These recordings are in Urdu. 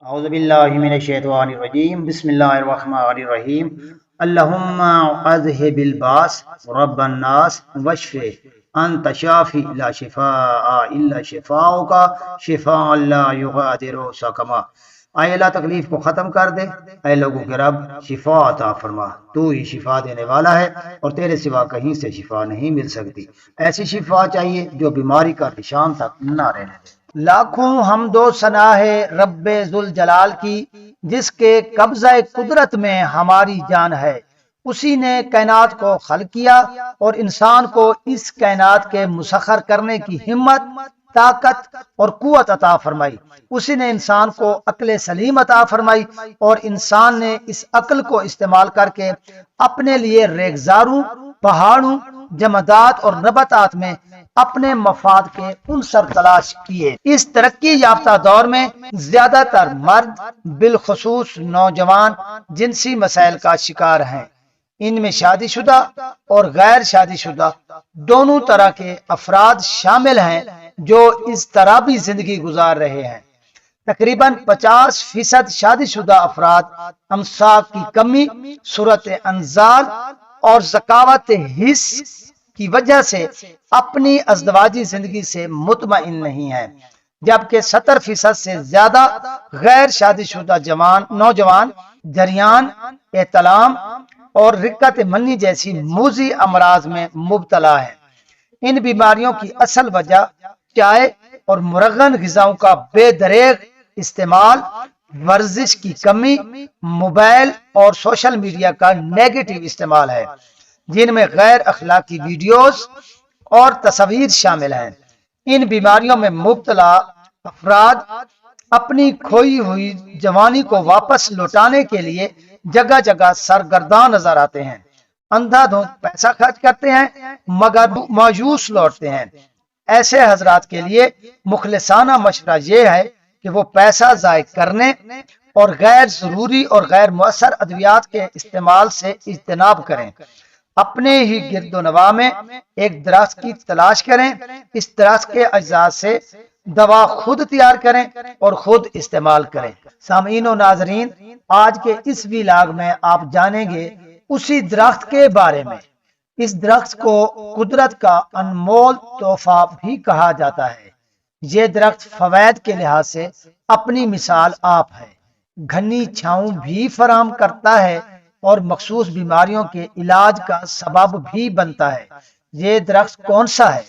اعوذ باللہ من الشیطان الرجیم بسم اللہ الرحمن الرحیم اللہم اذہب الباس رب الناس واشف انت شافی لا شفاء الا شفاؤک شفاء لا یغادر سقما۔ اے اللہ تکلیف کو ختم کر دے، اے لوگوں کے رب شفا عطا فرما، تو ہی شفا دینے والا ہے اور تیرے سوا کہیں سے شفا نہیں مل سکتی۔ ایسی شفا چاہیے جو بیماری کا نشان تک نہ رہنے دے۔ لاکھوں حمد و ثنا ہے رب ذوالجلال کی، جس کے قبضہ قدرت میں ہماری جان ہے۔ اسی نے کائنات کو خلق کیا اور انسان کو اس کائنات کے مسخر کرنے کی ہمت، طاقت اور قوت عطا فرمائی۔ اسی نے انسان کو عقل سلیم عطا فرمائی اور انسان نے اس عقل کو استعمال کر کے اپنے لیے ریگزاروں، پہاڑوں، جمادات اور نباتات میں اپنے مفاد کے عنصر تلاش کیے۔ اس ترقی یافتہ دور میں زیادہ تر مرد، بالخصوص نوجوان، جنسی مسائل کا شکار ہیں۔ ان میں شادی شدہ اور غیر شادی شدہ دونوں طرح کے افراد شامل ہیں جو اضطرابی زندگی گزار رہے ہیں۔ تقریباً 50% شادی شدہ افراد امساک کی کمی، صورت انزال اور ذکاوت حس کی وجہ سے اپنی ازدواجی زندگی سے مطمئن نہیں ہیں، جبکہ 70% سے زیادہ غیر شادی شدہ نوجوان جریان، احتلام اور رقت منی جیسی موذی امراض میں مبتلا ہیں۔ ان بیماریوں کی اصل وجہ چائے اور مرغن غذاؤں کا بے دریغ استعمال، ورزش کی کمی، موبائل اور سوشل میڈیا کا نیگیٹو استعمال ہے، جن میں غیر اخلاقی ویڈیوز اور تصاویر شامل ہیں۔ ان بیماریوں میں مبتلا افراد اپنی کھوئی ہوئی جوانی کو واپس لوٹانے کے لیے جگہ جگہ سرگرداں نظر آتے ہیں، اندھا دھند پیسہ خرچ کرتے ہیں مگر مایوس لوٹتے ہیں۔ ایسے حضرات کے لیے مخلصانہ مشورہ یہ ہے کہ وہ پیسہ ضائع کرنے اور غیر ضروری اور غیر مؤثر ادویات کے استعمال سے اجتناب کریں۔ اپنے ہی گرد و نواح میں ایک درخت کی تلاش کریں، اس درخت کے اجزاء سے دوا خود تیار کریں اور خود استعمال کریں۔ سامعین و ناظرین، آج کے اس ویلاگ میں آپ جانیں گے اسی درخت کے بارے میں۔ اس درخت کو قدرت کا انمول تحفہ بھی کہا جاتا ہے۔ یہ درخت فوائد کے لحاظ سے اپنی مثال آپ ہے، گھنی چھاؤں بھی فراہم کرتا ہے اور مخصوص بیماریوں کے علاج کا سبب بھی بنتا ہے۔ یہ درخت کون سا ہے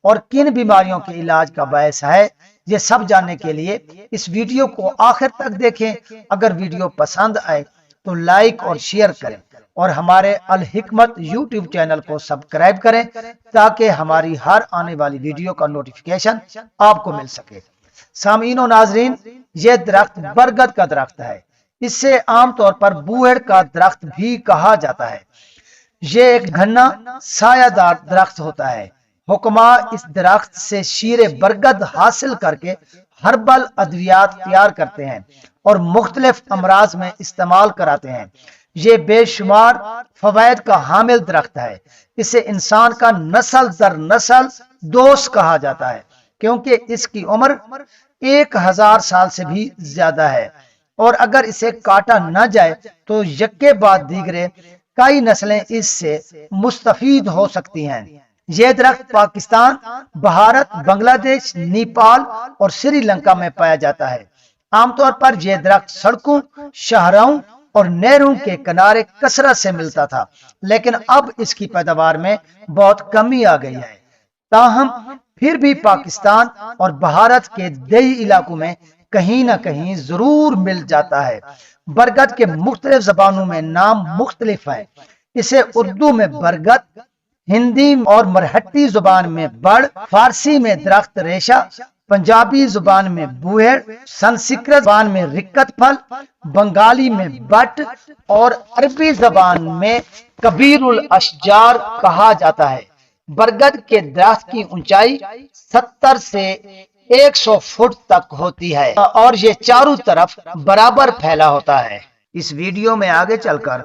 اور کن بیماریوں کے علاج کا باعث ہے، یہ سب جاننے کے لیے اس ویڈیو کو آخر تک دیکھیں۔ اگر ویڈیو پسند آئے تو لائک اور شیئر کریں اور ہمارے الحکمت یوٹیوب چینل کو سبسکرائب کریں تاکہ ہماری ہر آنے والی ویڈیو کا نوٹیفیکیشن آپ کو مل سکے۔ سامعین و ناظرین، یہ درخت برگد کا درخت ہے۔ اس سے عام طور پر بوہڑ کا درخت بھی کہا جاتا ہے۔ یہ ایک گھنا سایہ دار درخت ہوتا ہے۔ حکما اس درخت سے شیر برگد حاصل کر کے ہربل ادویات تیار کرتے ہیں اور مختلف امراض میں استعمال کراتے ہیں۔ یہ بے شمار فوائد کا حامل درخت ہے۔ اسے انسان کا نسل در نسل دوست کہا جاتا ہے، کیونکہ اس کی عمر 1000 سال سے بھی زیادہ ہے، اور اگر اسے کاٹا نہ جائے تو یکے بعد دیگرے کئی نسلیں اس سے مستفید ہو سکتی ہیں۔ یہ درخت پاکستان، بھارت، بنگلہ دیش، نیپال اور سری لنکا میں پایا جاتا ہے۔ عام طور پر یہ درخت سڑکوں، شاہراہوں اور نہروں کے کنارے کثرت سے ملتا تھا، لیکن اب اس کی پیداوار میں بہت کمی آ گئی ہے۔ تاہم پھر بھی پاکستان اور بھارت کے دیہی علاقوں میں کہیں نہ کہیں ضرور مل جاتا ہے۔ برگد کے مختلف زبانوں میں نام مختلف ہیں۔ اسے اردو میں برگد، ہندی اور مرہٹی زبان میں بڑ، فارسی میں درخت ریشہ، پنجابی زبان میں بوہڑ، سنسکرت زبان میں رکت پھل، بنگالی میں بٹ اور عربی زبان میں کبیر الاشجار کہا جاتا ہے۔ برگد کے درخت کی اونچائی 70 سے 100 فٹ تک ہوتی ہے اور یہ چاروں طرف برابر پھیلا ہوتا ہے۔ اس ویڈیو میں آگے چل کر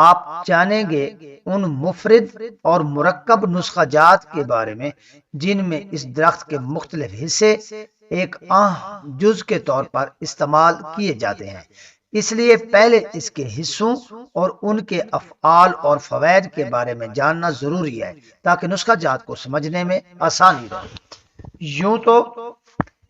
آپ جانیں گے ان مفرد اور مرکب نسخہ جات کے بارے میں جن میں اس درخت کے مختلف حصے ایک اہم جز کے طور پر استعمال کیے جاتے ہیں، اس لیے پہلے اس کے حصوں اور ان کے افعال اور فوائد کے بارے میں جاننا ضروری ہے تاکہ نسخہ جات کو سمجھنے میں آسانی رہے۔ یوں تو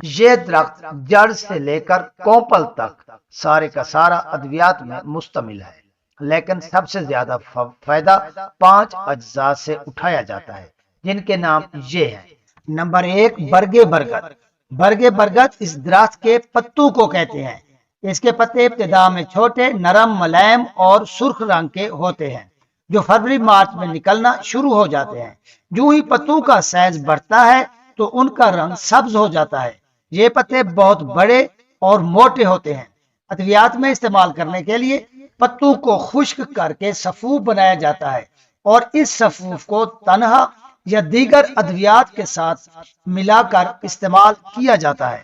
یہ درخت جڑ سے لے کر کوپل تک سارے کا سارا ادویات میں مشتمل ہے، لیکن سب سے زیادہ فائدہ 5 اجزاء سے اٹھایا جاتا ہے، جن کے نام یہ ہیں۔ نمبر 1، برگ برگد۔ برگ برگد اس درخت کے پتوں کو کہتے ہیں۔ اس کے پتے ابتدا میں چھوٹے، نرم، ملائم اور سرخ رنگ کے ہوتے ہیں، جو فروری مارچ میں نکلنا شروع ہو جاتے ہیں۔ جو ہی پتوں کا سائز بڑھتا ہے تو ان کا رنگ سبز ہو جاتا ہے۔ یہ پتے بہت بڑے اور موٹے ہوتے ہیں۔ ادویات میں استعمال کرنے کے لیے پتوں کو خشک کر کے سفوف بنایا جاتا ہے اور اس سفوف کو تنہا یا دیگر ادویات کے ساتھ ملا کر استعمال کیا جاتا ہے۔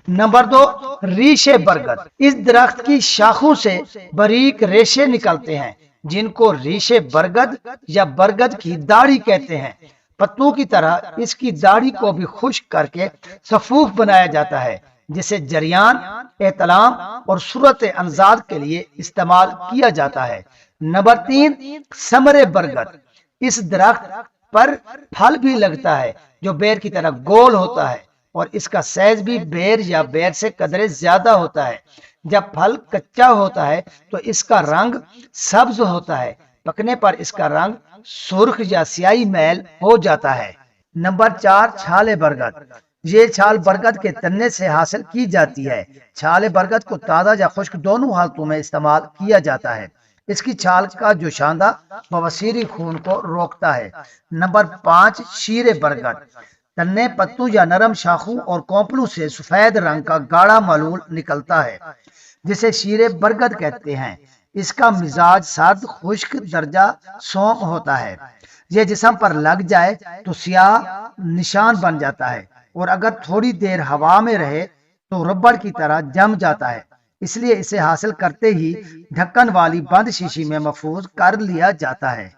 نمبر 2، ریشے برگد۔ اس درخت کی شاخوں سے باریک ریشے نکلتے ہیں جن کو ریشے برگد یا برگد کی داڑھی کہتے ہیں۔ پتوں کی طرح اس کی داڑھی کو بھی خشک کر کے سفوف بنایا جاتا ہے، جسے جریان، احتلام اور صورت انزال کے لیے استعمال کیا جاتا ہے۔ نمبر 3، ثمر برگد۔ اس درخت پر پھل بھی لگتا ہے جو بیر کی طرح گول ہوتا ہے اور اس کا سائز بھی بیر یا بیر سے قدرے زیادہ ہوتا ہے۔ جب پھل کچا ہوتا ہے تو اس کا رنگ سبز ہوتا ہے، پکنے پر اس کا رنگ سرخ یا سیاہی میل ہو جاتا ہے۔ نمبر 4، چھال برگد۔ یہ چھال برگد کے تنے سے حاصل کی جاتی ہے۔ چھال برگد کو تازہ یا خشک دونوں حالتوں میں استعمال کیا جاتا ہے۔ اس کی چھال کا جوشاندہ بواسیری خون کو روکتا ہے۔ نمبر 5، شیر برگد۔ تنے، پتوں یا نرم شاخوں اور کونپلوں سے سفید رنگ کا گاڑھا محلول نکلتا ہے جسے شیر برگد کہتے ہیں۔ اس کا مزاج سرد خشک درجہ سوم ہوتا ہے۔ یہ جسم پر لگ جائے تو سیاہ نشان بن جاتا ہے اور اگر تھوڑی دیر ہوا میں رہے تو ربڑ کی طرح جم جاتا ہے، اس لیے اسے حاصل کرتے ہی ڈھکن والی بند شیشی میں محفوظ کر لیا جاتا ہے۔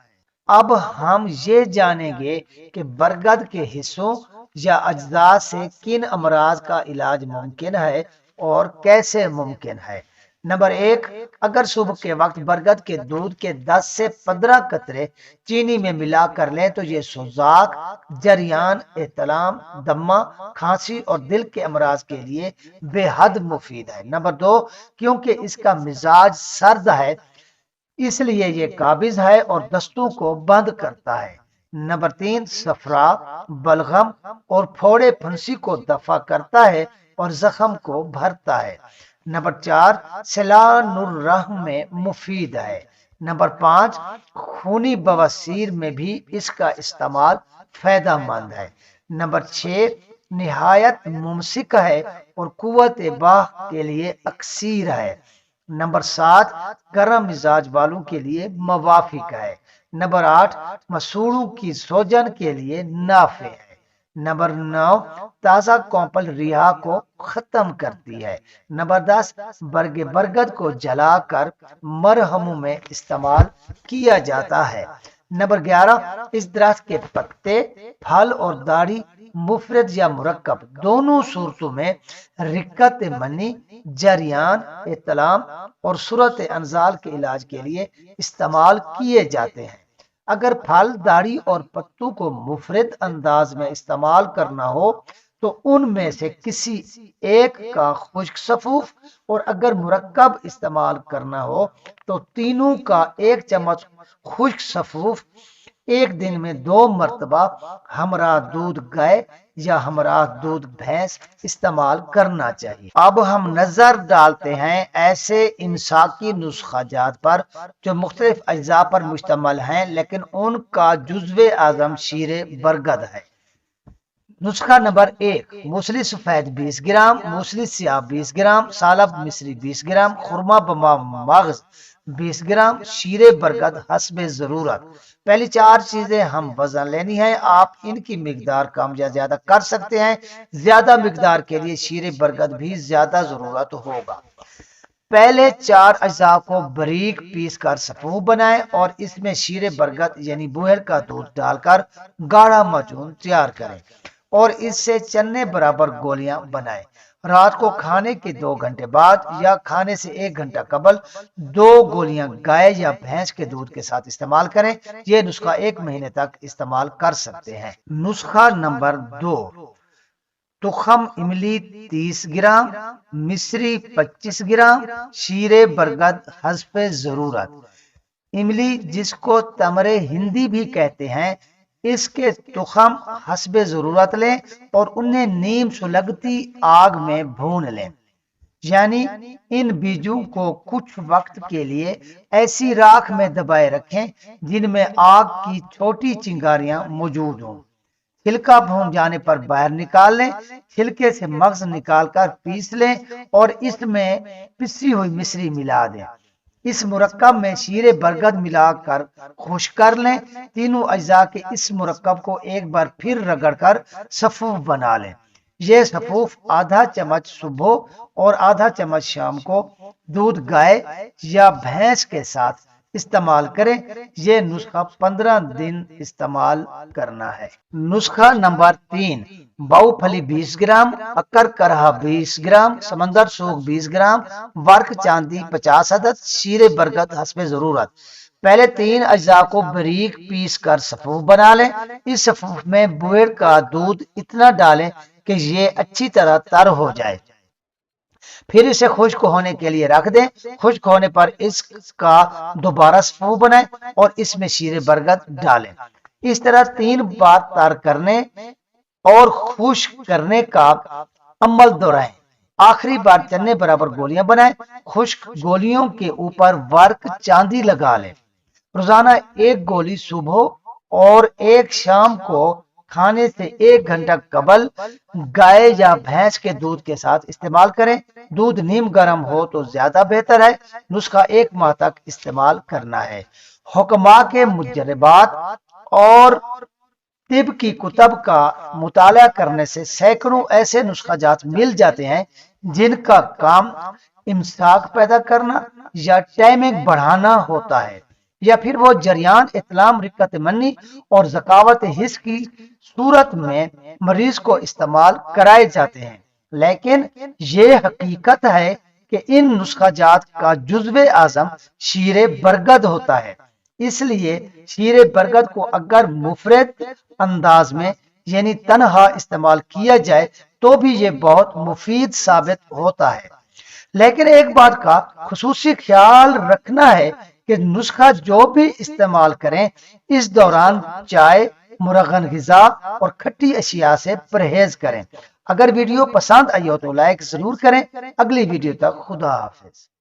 اب ہم یہ جانیں گے کہ برگد کے حصوں یا اجزاء سے کن امراض کا علاج ممکن ہے اور کیسے ممکن ہے۔ نمبر 1، اگر صبح کے وقت برگد کے دودھ کے 10 سے 15 قطرے چینی میں ملا کر لیں تو یہ سوزاک، جریان، احتلام، دمہ، کھانسی اور دل کے امراض کے لیے بے حد مفید ہے۔ نمبر 2، کیونکہ اس کا مزاج سرد ہے اس لیے یہ قابض ہے اور دستوں کو بند کرتا ہے۔ نمبر 3، صفرا، بلغم اور پھوڑے پھنسی کو دفع کرتا ہے اور زخم کو بھرتا ہے۔ نمبر 4، سلان الرحم میں مفید ہے۔ نمبر 5، خونی بواسیر میں بھی اس کا استعمال فائدہ مند ہے۔ نمبر 6، نہایت ممسک ہے اور قوت باہ کے لیے اکسیر ہے۔ نمبر 7، گرم مزاج والوں کے لیے موافق ہے۔ نمبر 8، مسوڑوں کی سوجن کے لیے نافع ہے۔ نمبر 9، تازہ کونپل ریحہ کو ختم کرتی ہے۔ نمبر 10، برگ برگد کو جلا کر مرہموں میں استعمال کیا جاتا ہے۔ نمبر 11، اس درخت کے پتے، پھل اور داڑھی مفرد یا مرکب دونوں صورتوں میں رکت منی، جریان، احتلام اور صورت انزال کے علاج کے لیے استعمال کیے جاتے ہیں۔ اگر پھل، داڑھی اور پتوں کو مفرد انداز میں استعمال کرنا ہو تو ان میں سے کسی ایک کا خشک سفوف، اور اگر مرکب استعمال کرنا ہو تو تینوں کا 1 چمچ خشک سفوف ایک دن میں 2 مرتبہ ہمراہ دودھ گائے یا ہمراہ دودھ بھینس استعمال کرنا چاہیے۔ اب ہم نظر ڈالتے ہیں ایسے امساکی نسخہ جات پر جو مختلف اجزاء پر مشتمل ہیں لیکن ان کا جزو اعظم شیر برگد ہے۔ نسخہ نمبر 1، موسلی سفید 20 گرام، موسلی سیاہ 20 گرام، سالب مصری 20 گرام، خرما بما مغز 20 گرام، شیر برگد حسب ضرورت۔ پہلی 4 چیزیں ہم وزن لینی ہیں، آپ ان کی مقدار کم یا زیادہ کر سکتے ہیں۔ زیادہ مقدار کے لیے شیر برگد بھی زیادہ ضرورت ہوگا۔ پہلے 4 اجزاء کو باریک پیس کر سفوف بنائیں اور اس میں شیر برگد یعنی بوہر کا دودھ ڈال کر گاڑھا معجون تیار کریں۔ اور اس سے چنے برابر گولیاں بنائیں۔ رات کو کھانے کے 2 گھنٹے بعد یا کھانے سے 1 گھنٹہ قبل 2 گولیاں گائے یا بھینس کے دودھ کے ساتھ استعمال کریں۔ یہ نسخہ 1 مہینے تک استعمال کر سکتے ہیں۔ نسخہ نمبر 2، تخم املی 30 گرام، مصری 25 گرام، شیر برگد حسب ضرورت۔ املی جس کو تمر ہندی بھی کہتے ہیں، اس کے تخم حسب ضرورت لیں اور انہیں نیم سلگتی آگ میں بھون لیں، یعنی ان بیجوں کو کچھ وقت کے لیے ایسی راکھ میں دبائے رکھیں جن میں آگ کی چھوٹی چنگاریاں موجود ہوں۔ چھلکا بھون جانے پر باہر نکال لیں، چھلکے سے مغز نکال کر پیس لیں اور اس میں پسی ہوئی مصری ملا دیں۔ اس مرکب میں شیر برگد ملا کر خشک کر لیں۔ تینوں اجزاء کے اس مرکب کو ایک بار پھر رگڑ کر صفوف بنا لیں۔ یہ صفوف آدھا چمچ صبح اور آدھا چمچ شام کو دودھ گائے یا بھینس کے ساتھ استعمال کریں۔ یہ نسخہ 15 دن استعمال کرنا ہے۔ نسخہ نمبر 3، باؤ پھلی 20 گرام، اکر کرہا 20 گرام، سمندر سوگ 20 گرام، ورق چاندی 50 عدد، شیر برگد حسب ضرورت۔ پہلے 3 اجزاء کو باریک پیس کر صفوف بنا لیں۔ اس صفوف میں بوڑ کا دودھ اتنا ڈالیں کہ یہ اچھی طرح تر ہو جائے، پھر اسے خشک ہونے کے لیے رکھ دیں۔ خشک ہونے پر اس کا دوبارہ صفوف بنائیں اور اس میں شیر برگد ڈالیں۔ اس طرح 3 بار تر کرنے اور خشک کرنے کا عمل دہرائیں۔ آخری بار چنے برابر گولیاں بنائیں۔ خشک گولیوں کے اوپر ورق چاندی لگا لیں۔ روزانہ 1 گولی صبح اور 1 شام کو کھانے سے 1 گھنٹہ قبل گائے یا بھینس کے دودھ کے ساتھ استعمال کریں۔ دودھ نیم گرم ہو تو زیادہ بہتر ہے۔ نسخہ 1 ماہ تک استعمال کرنا ہے۔ حکماء کے مجربات اور طب کی کتب کا مطالعہ کرنے سے سینکڑوں ایسے نسخہ جات مل جاتے ہیں جن کا کام امساک پیدا کرنا یا ٹائمنگ بڑھانا ہوتا ہے، یا پھر وہ جریان اطلام رکت منی اور ذکاوت حس کی صورت میں مریض کو استعمال کرائے جاتے ہیں۔ لیکن یہ حقیقت ہے کہ ان نسخہ جات کا جزو اعظم شیر برگد ہوتا ہے۔ اس لیے شیر برگد کو اگر مفرد انداز میں یعنی تنہا استعمال کیا جائے تو بھی یہ بہت مفید ثابت ہوتا ہے۔ لیکن ایک بات کا خصوصی خیال رکھنا ہے کہ نسخہ جو بھی استعمال کریں اس دوران چائے، مرغن غذا اور کھٹی اشیاء سے پرہیز کریں۔ اگر ویڈیو پسند آئی ہو تو لائک ضرور کریں۔ اگلی ویڈیو تک خدا حافظ۔